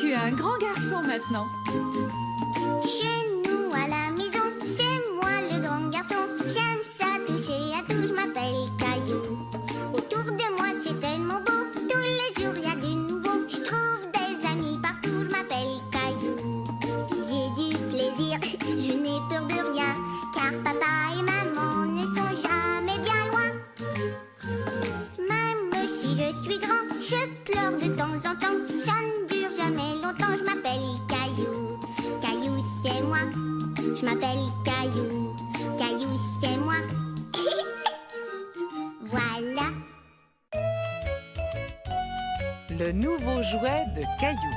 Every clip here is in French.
Tu es un grand garçon maintenant. Chez nous à la maison, c'est moi le grand garçon. J'aime ça toucher à tout, je m'appelle Caillou. Autour de moi c'est tellement beau, tous les jours il y a du nouveau. Je trouve des amis partout, je m'appelle Caillou. J'ai du plaisir, je n'ai peur de rien, car papa et maman ne sont jamais bien loin. Même si je suis grand, je pleure de temps en temps. Ça ne dure jamais longtemps, je m'appelle Caillou. Caillou c'est moi, je m'appelle Caillou. Caillou c'est moi. Voilà. Le nouveau jouet de Caillou.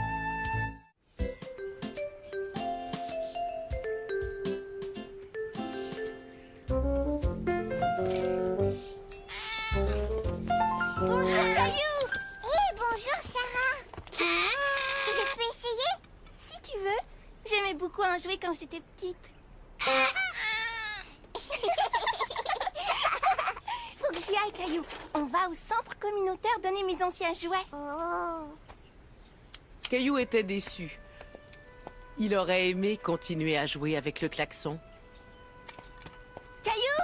Bonjour Caillou. Bonjour Sarah. Je peux essayer? Si tu veux. J'aimais beaucoup en jouer quand j'étais petite. Faut que j'y aille, Caillou. On va au centre communautaire donner mes anciens jouets. Oh. Caillou était déçu. Il aurait aimé continuer à jouer avec le klaxon. Caillou!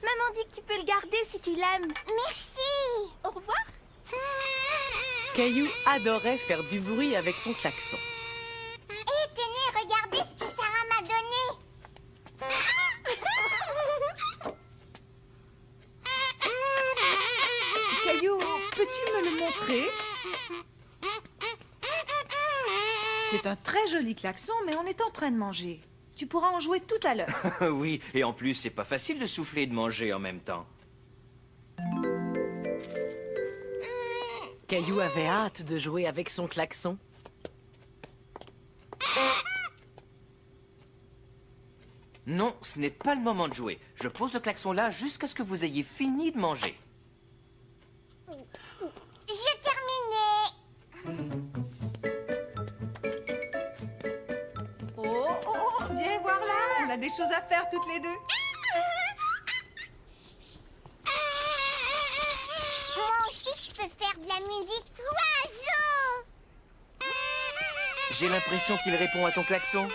Maman dit que tu peux le garder si tu l'aimes. Merci. Au revoir. Caillou adorait faire du bruit avec son klaxon. Et tenez, regardez ce que Sarah m'a donné. Caillou, peux-tu me le montrer? C'est un très joli klaxon, mais on est en train de manger. Tu pourras en jouer tout à l'heure. Oui, et en plus, c'est pas facile de souffler et de manger en même temps. Caillou avait hâte de jouer avec son klaxon. Non, ce n'est pas le moment de jouer. Je pose le klaxon là jusqu'à ce que vous ayez fini de manger. J'ai terminé. Oh, viens voir là, on a des choses à faire toutes les deux. Moi aussi, je peux faire de la musique. Oiseau. J'ai l'impression qu'il répond à ton klaxon.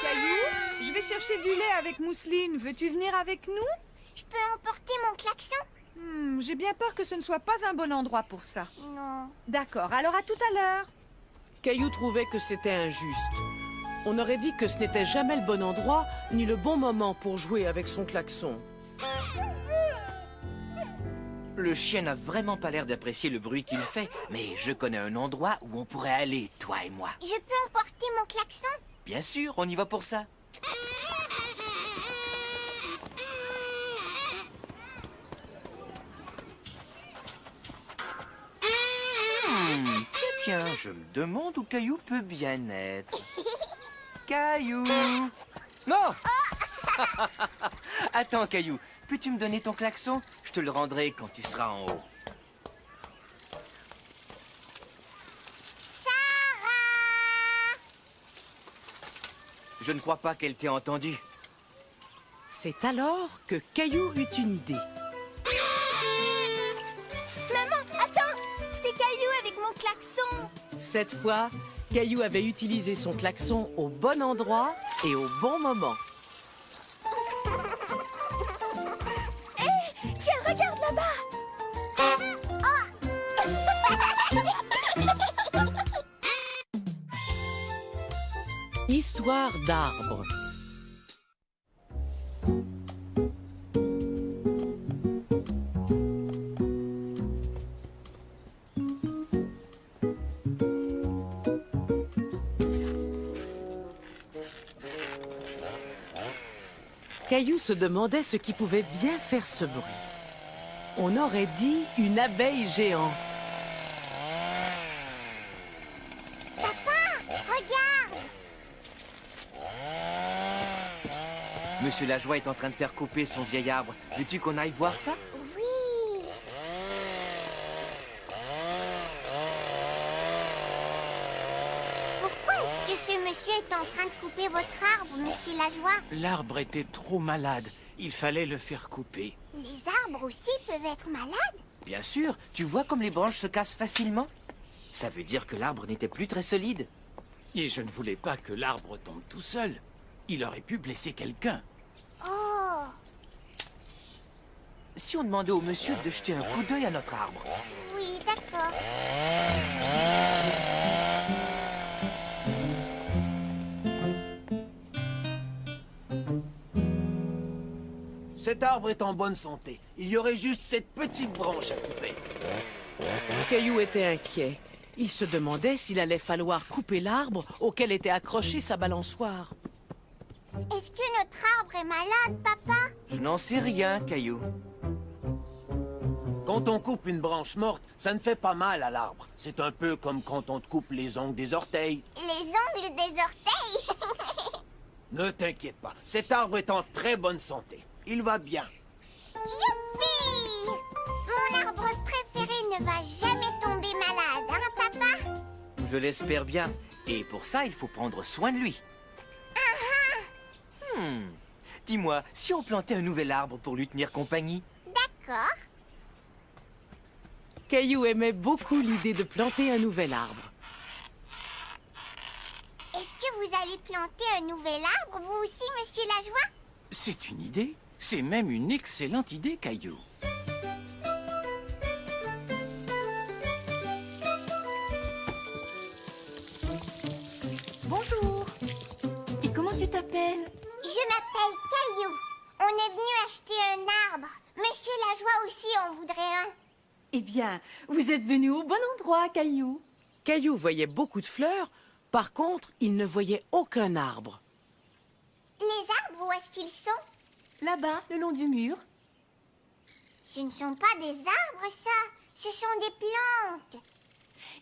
Caillou, je vais chercher du lait avec mousseline. Veux-tu venir avec nous? Je peux emporter mon klaxon? J'ai bien peur que ce ne soit pas un bon endroit pour ça. Non. D'accord, alors à tout à l'heure. Caillou trouvait que c'était injuste. On aurait dit que ce n'était jamais le bon endroit, ni le bon moment pour jouer avec son klaxon. Le chien n'a vraiment pas l'air d'apprécier le bruit qu'il fait, mais je connais un endroit où on pourrait aller, toi et moi. Je peux emporter mon klaxon? Bien sûr, on y va pour ça. Tiens, je me demande où Caillou peut bien être. Caillou! Non! Attends, Caillou, peux-tu me donner ton klaxon? Je te le rendrai quand tu seras en haut. Sarah! Je ne crois pas qu'elle t'ait entendu. C'est alors que Caillou eut une idée. Maman, attends! C'est Caillou avec mon klaxon. Cette fois, Caillou avait utilisé son klaxon au bon endroit et au bon moment. Tiens, regarde là-bas. Histoire d'arbre. Caillou se demandait ce qui pouvait bien faire ce bruit. On aurait dit une abeille géante. Regarde! Monsieur Lajoie est en train de faire couper son vieil arbre. Veux-tu qu'on aille voir ça? Oui! Pourquoi est-ce que ce monsieur est en train de couper votre arbre, monsieur Lajoie? L'arbre était trop malade. Il fallait le faire couper. Les arbres aussi peuvent être malades? Bien sûr, tu vois comme les branches se cassent facilement? Ça veut dire que l'arbre n'était plus très solide. Et je ne voulais pas que l'arbre tombe tout seul. Il aurait pu blesser quelqu'un. Oh, Si on demandait au monsieur de jeter un coup d'œil à notre arbre. oui, d'accord. Cet arbre est en bonne santé. Il y aurait juste cette petite branche à couper. Caillou était inquiet. Il se demandait s'il allait falloir couper l'arbre auquel était accrochée sa balançoire. Est-ce que notre arbre est malade, papa? Je n'en sais rien, Caillou. Quand on coupe une branche morte, ça ne fait pas mal à l'arbre. C'est un peu comme quand on te coupe les ongles des orteils. Les ongles des orteils? Ne t'inquiète pas, cet arbre est en très bonne santé. Il va bien. Youpi! Mon arbre préféré ne va jamais tomber malade, hein, papa? Je l'espère bien. Et pour ça, il faut prendre soin de lui. Dis-moi, si on plantait un nouvel arbre pour lui tenir compagnie? D'accord. Caillou aimait beaucoup l'idée de planter un nouvel arbre. Est-ce que vous allez planter un nouvel arbre, vous aussi, monsieur Lajoie? C'est une idée. C'est même une excellente idée, Caillou. Bonjour. Et comment tu t'appelles? Je m'appelle Caillou. On est venu acheter un arbre. Monsieur Lajoie aussi en voudrait un. Eh bien, vous êtes venu au bon endroit, Caillou. Caillou voyait beaucoup de fleurs. Par contre, il ne voyait aucun arbre. Les arbres, où est-ce qu'ils sont? Là-bas, le long du mur. Ce ne sont pas des arbres, ça. Ce sont des plantes.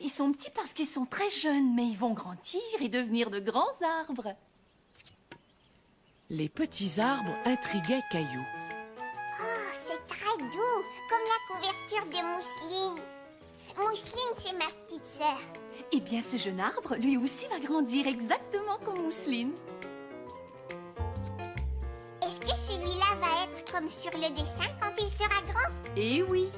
Ils sont petits parce qu'ils sont très jeunes, mais ils vont grandir et devenir de grands arbres. Les petits arbres intriguaient Caillou. Oh, c'est très doux, comme la couverture de mousseline. Mousseline, c'est ma petite sœur. Eh bien, ce jeune arbre, lui aussi, va grandir exactement comme Mousseline. Est-ce que celui-là va être comme sur le dessin quand il sera grand? Eh oui.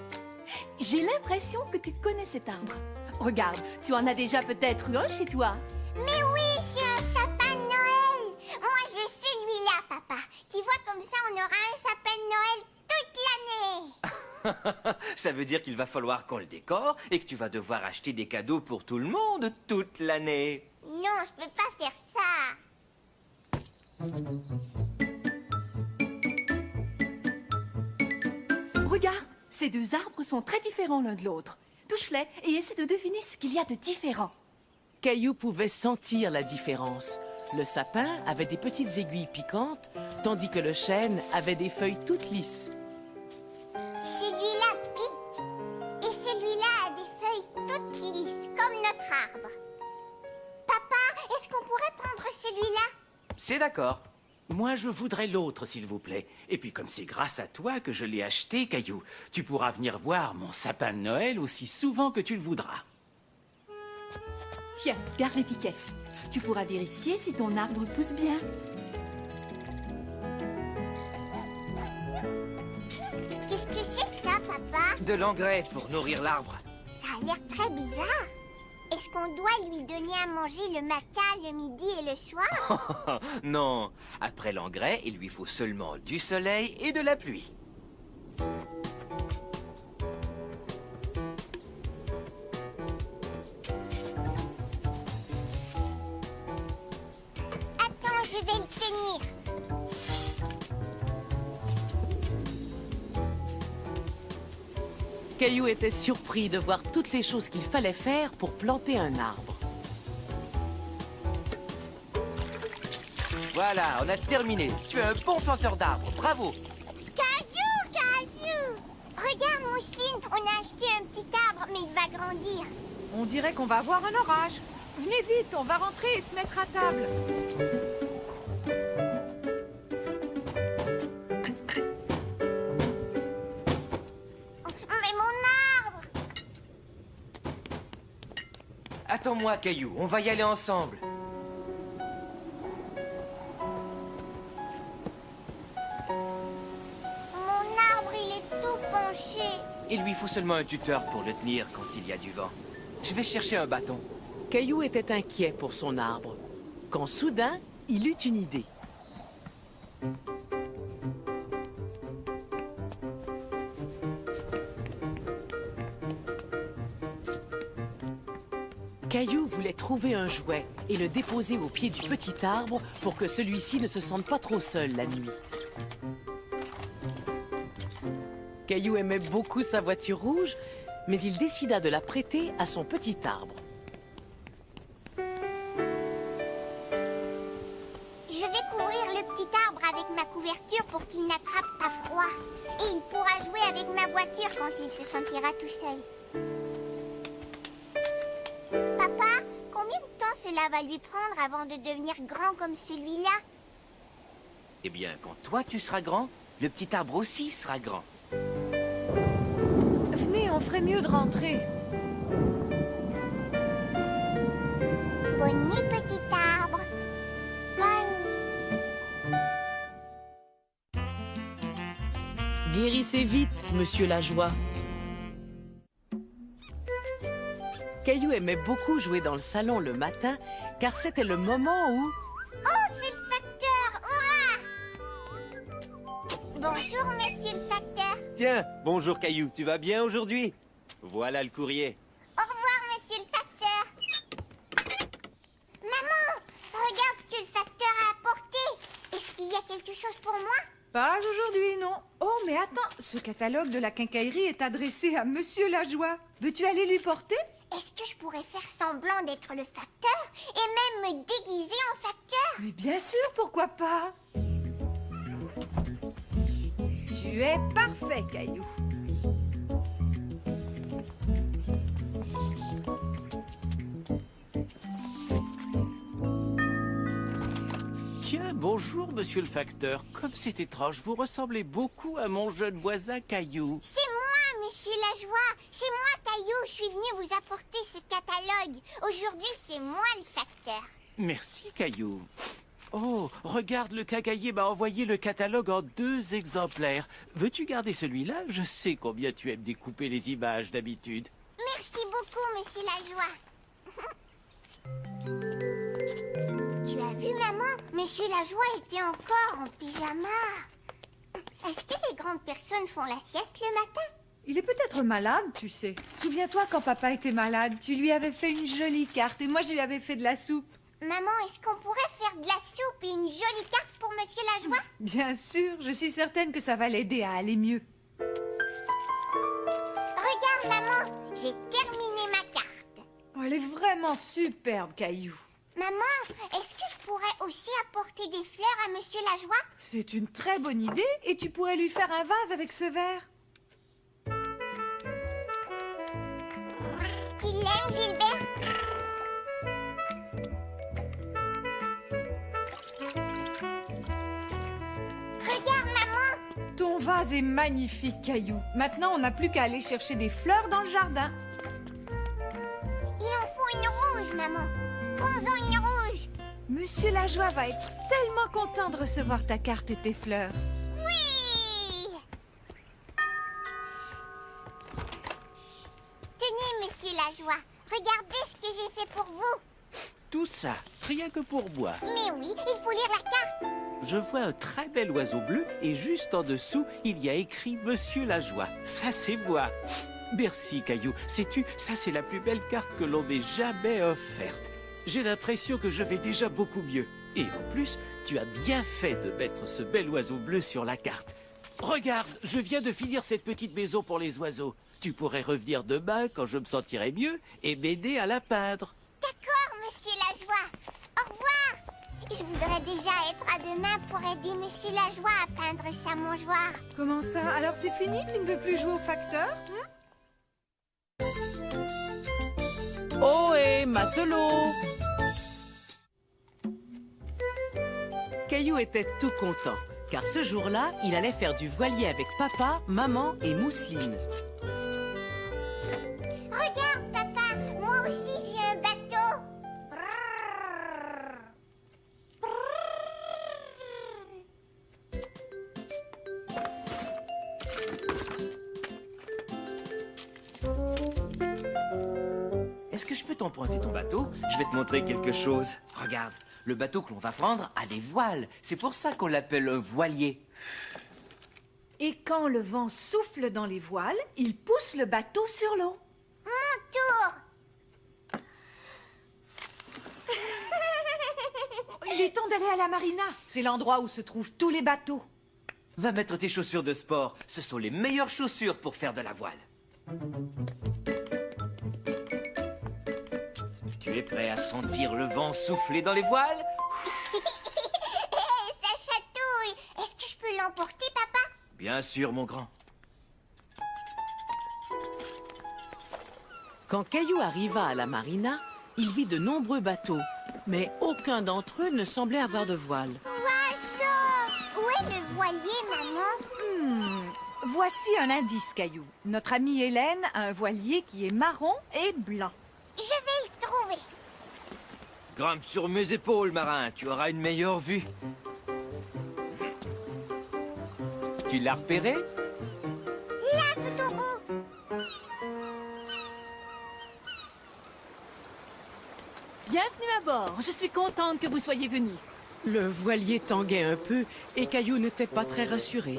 J'ai l'impression que tu connais cet arbre. Regarde, tu en as déjà peut-être eu un chez toi. Mais oui, c'est un sapin de Noël. Moi, je veux celui-là, papa. Tu vois, comme ça, on aura un sapin de Noël toute l'année. Ça veut dire qu'il va falloir qu'on le décore et que tu vas devoir acheter des cadeaux pour tout le monde toute l'année. Non, je peux pas faire ça. Regarde, ces deux arbres sont très différents l'un de l'autre. Touche-les et essaie de deviner ce qu'il y a de différent. Caillou pouvait sentir la différence. Le sapin avait des petites aiguilles piquantes, tandis que le chêne avait des feuilles toutes lisses. Celui-là pique. Et celui-là a des feuilles toutes lisses, comme notre arbre. Papa, est-ce qu'on pourrait prendre celui-là? C'est d'accord. Moi, je voudrais l'autre, s'il vous plaît. Et puis, comme c'est grâce à toi que je l'ai acheté, Caillou, tu pourras venir voir mon sapin de Noël aussi souvent que tu le voudras. Tiens, garde l'étiquette. Tu pourras vérifier si ton arbre pousse bien. Qu'est-ce que c'est ça, papa? De l'engrais pour nourrir l'arbre. Ça a l'air très bizarre. Est-ce qu'on doit lui donner à manger le matin, le midi et le soir? Non, après l'engrais, il lui faut seulement du soleil et de la pluie. Attends, je vais le tenir. Caillou était surpris de voir toutes les choses qu'il fallait faire pour planter un arbre. Voilà, on a terminé. Tu es un bon planteur d'arbres. Bravo. Caillou, Caillou! Regarde, Mousseline, on a acheté un petit arbre, mais il va grandir. On dirait qu'on va avoir un orage. Venez vite, on va rentrer et se mettre à table. Mais mon arbre! Attends-moi, Caillou. On va y aller ensemble. Mon arbre, il est tout penché. Il lui faut seulement un tuteur pour le tenir quand il y a du vent. Je vais chercher un bâton. Caillou était inquiet pour son arbre, quand soudain, il eut une idée. Caillou voulait trouver un jouet et le déposer au pied du petit arbre pour que celui-ci ne se sente pas trop seul la nuit. Caillou aimait beaucoup sa voiture rouge, mais il décida de la prêter à son petit arbre. Je vais couvrir le petit arbre avec ma couverture pour qu'il n'attrape pas froid. Et il pourra jouer avec ma voiture quand il se sentira tout seul. Papa, combien de temps cela va lui prendre avant de devenir grand comme celui-là? Eh bien, quand toi tu seras grand, le petit arbre aussi sera grand. Venez, on ferait mieux de rentrer. Bonne nuit, petit arbre. Bonne nuit. Guérissez vite, monsieur Lajoie. Caillou aimait beaucoup jouer dans le salon le matin, car c'était le moment où... Oh, c'est le facteur! Hurrah! Bonjour, monsieur le facteur. Tiens, bonjour Caillou, tu vas bien aujourd'hui? Voilà le courrier. Au revoir, monsieur le facteur. Maman, regarde ce que le facteur a apporté. Est-ce qu'il y a quelque chose pour moi? Pas aujourd'hui, non. Oh, mais attends, ce catalogue de la quincaillerie est adressé à Monsieur Lajoie. Veux-tu aller lui porter? Est-ce que je pourrais faire semblant d'être le facteur et même me déguiser en facteur? Mais bien sûr, pourquoi pas? Tu es parfait, Caillou. Tiens, bonjour, monsieur le facteur. Comme c'est étrange, vous ressemblez beaucoup à mon jeune voisin Caillou. C'est moi, monsieur Lajoie. C'est moi, Caillou. Je suis venu vous apporter ce catalogue. Aujourd'hui, c'est moi le facteur. Merci, Caillou. Oh, regarde, le quincaillier m'a envoyé le catalogue en 2 exemplaires. Veux-tu garder celui-là? Je sais combien tu aimes découper les images d'habitude. Merci beaucoup, monsieur Lajoie. Tu as vu, maman? Monsieur Lajoie était encore en pyjama. Est-ce que les grandes personnes font la sieste le matin? Il est peut-être malade, tu sais. Souviens-toi quand papa était malade, tu lui avais fait une jolie carte et moi je lui avais fait de la soupe. Maman, est-ce qu'on pourrait faire de la soupe et une jolie carte pour monsieur Lajoie? Bien sûr, je suis certaine que ça va l'aider à aller mieux. Regarde, maman, j'ai terminé ma carte. Oh, elle est vraiment superbe, Caillou. Maman, est-ce que je pourrais aussi apporter des fleurs à monsieur Lajoie? C'est une très bonne idée et tu pourrais lui faire un vase avec ce verre. Tu l'aimes, Gilbert? Regarde, maman. Ton vase est magnifique, Caillou. Maintenant, on n'a plus qu'à aller chercher des fleurs dans le jardin. Il en faut une rouge, maman. Prends-en une rouge. Monsieur Lajoie va être tellement content de recevoir ta carte et tes fleurs. Oui! Tenez, monsieur Lajoie. Regardez ce que j'ai fait pour vous. Tout ça, rien que pour moi. Mais oui, il faut lire la carte. Je vois un très bel oiseau bleu et juste en dessous, il y a écrit Monsieur Lajoie. Ça, c'est moi. Merci, Caillou. Sais-tu, ça, c'est la plus belle carte que l'on m'ait jamais offerte. J'ai l'impression que je vais déjà beaucoup mieux. Et en plus, tu as bien fait de mettre ce bel oiseau bleu sur la carte. Regarde, je viens de finir cette petite maison pour les oiseaux. Tu pourrais revenir demain quand je me sentirai mieux et m'aider à la peindre. D'accord, monsieur Lajoie. Au revoir. Je voudrais déjà être à demain pour aider monsieur Lajoie à peindre sa mangeoire. Comment ça? Alors c'est fini? Tu ne veux plus jouer au facteur? Ohé, matelot! Caillou était tout content, car ce jour-là, il allait faire du voilier avec papa, maman et Mousseline. Regarde, papa. Moi aussi, j'ai un bateau. est-ce que je peux t'emprunter ton bateau? Je vais te montrer quelque chose. Regarde, le bateau que l'on va prendre a des voiles. C'est pour ça qu'on l'appelle un voilier. Et quand le vent souffle dans les voiles, il pousse le bateau sur l'eau. Mon tour. Il est temps d'aller à la marina. C'est l'endroit où se trouvent tous les bateaux. Va mettre tes chaussures de sport. Ce sont les meilleures chaussures pour faire de la voile. Tu es prêt à sentir le vent souffler dans les voiles? Ça chatouille. Est-ce que je peux l'emporter, papa? Bien sûr, mon grand. Quand Caillou arriva à la marina, il vit de nombreux bateaux, mais aucun d'entre eux ne semblait avoir de voile. Oiseau! Où est le voilier, maman? Voici un indice, Caillou. Notre amie Hélène a un voilier qui est marron et blanc. Je vais le trouver. Grimpe sur mes épaules, marin. Tu auras une meilleure vue. Tu l'as repéré? Là, tout au bout. Bienvenue à bord. Je suis contente que vous soyez venus. Le voilier tanguait un peu et Caillou n'était pas très rassuré.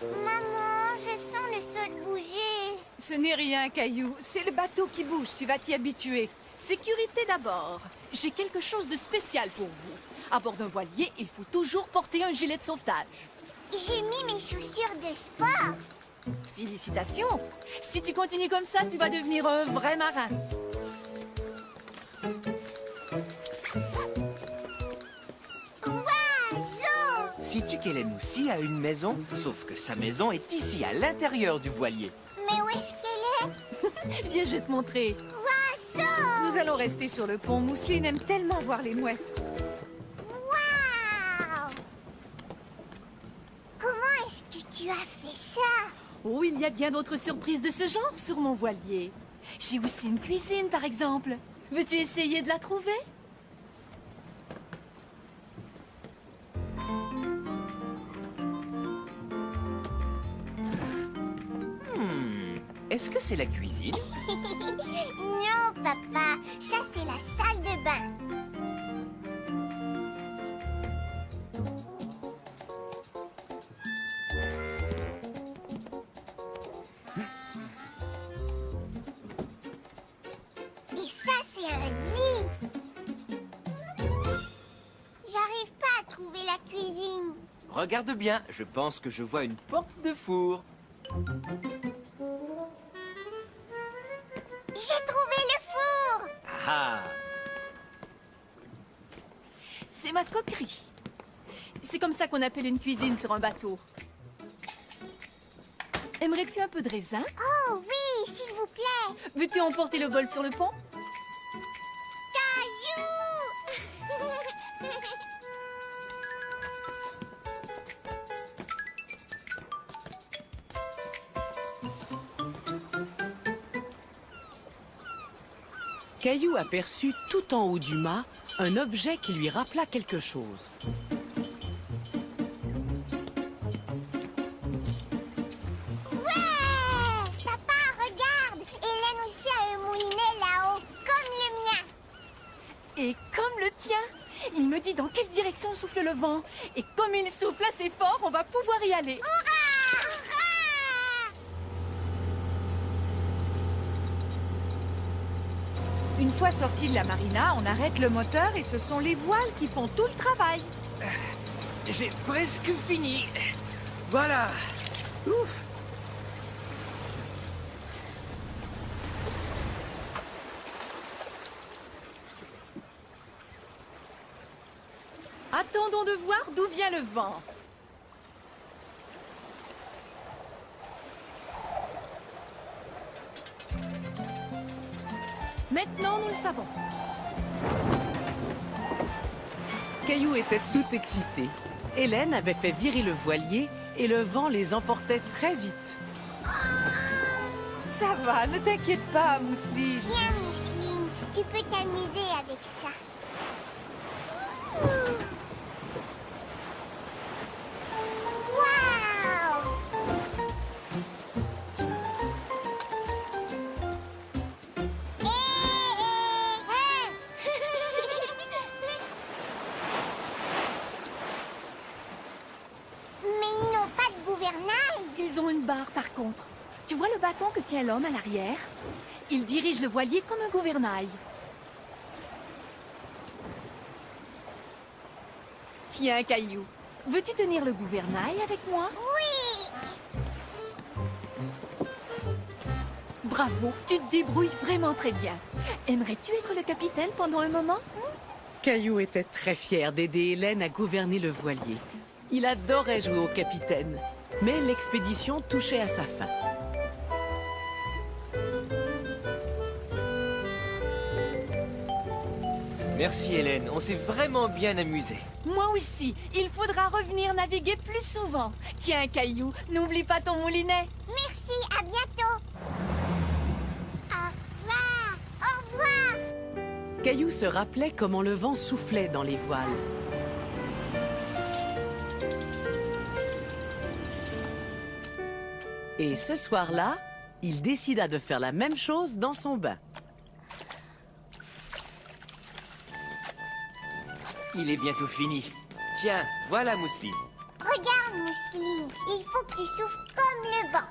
Maman, je sens le sol bouger. Ce n'est rien, Caillou. C'est le bateau qui bouge. Tu vas t'y habituer. Sécurité d'abord. J'ai quelque chose de spécial pour vous. À bord d'un voilier, il faut toujours porter un gilet de sauvetage. J'ai mis mes chaussures de sport. Félicitations. Si tu continues comme ça, tu vas devenir un vrai marin. Oiseau! Sais-tu qu'Hélène aussi a une maison? Sauf que sa maison est ici, à l'intérieur du voilier. Mais où est-ce qu'elle est? Viens, je vais te montrer. Oiseau! Nous allons rester sur le pont. Mousseline aime tellement voir les mouettes. Waouh! Comment est-ce que tu as fait ça? Oh, il y a bien d'autres surprises de ce genre sur mon voilier. J'ai aussi une cuisine, par exemple. Veux-tu essayer de la trouver? Est-ce que c'est la cuisine? Non, papa. Ça, c'est la salle de bain. Et ça, c'est un lit. J'arrive pas à trouver la cuisine. Regarde bien, je pense que je vois une porte de four. J'ai trouvé le four. Ah! C'est ma coquerie. C'est comme ça qu'on appelle une cuisine sur un bateau. Aimerais-tu un peu de raisin? Oh oui, s'il vous plaît. Veux-tu emporter le bol sur le pont? Caillou! Caillou aperçut tout en haut du mât un objet qui lui rappela quelque chose. Ouais! Papa, regarde! Hélène aussi a un moulinet là-haut, comme le mien. Et comme le tien, il me dit dans quelle direction souffle le vent. Et comme il souffle assez fort, on va pouvoir y aller. Hurrah! Hurrah! Une fois sorti de la marina, on arrête le moteur et ce sont les voiles qui font tout le travail. J'ai presque fini. Voilà. Ouf. Attendons de voir d'où vient le vent. Maintenant, nous le savons. Caillou était tout excité. Hélène avait fait virer le voilier et le vent les emportait très vite. Ça va, ne t'inquiète pas, Mousseline. Viens, Mousseline, tu peux t'amuser avec ça. Waouh! Hé, rencontre. Tu vois le bâton que tient l'homme à l'arrière? Il dirige le voilier comme un gouvernail. Tiens, Caillou, veux-tu tenir le gouvernail avec moi? Oui! Bravo, tu te débrouilles vraiment très bien. Aimerais-tu être le capitaine pendant un moment? Caillou était très fier d'aider Hélène à gouverner le voilier. Il adorait jouer au capitaine, mais l'expédition touchait à sa fin. Merci Hélène, on s'est vraiment bien amusé. Moi aussi, il faudra revenir naviguer plus souvent. Tiens, Caillou, n'oublie pas ton moulinet. Merci, à bientôt! Au revoir! Au revoir! Caillou se rappelait comment le vent soufflait dans les voiles. Et ce soir-là, il décida de faire la même chose dans son bain. Il est bientôt fini. Tiens, voilà Mousseline. Regarde, Mousseline, il faut que tu souffles comme le vent.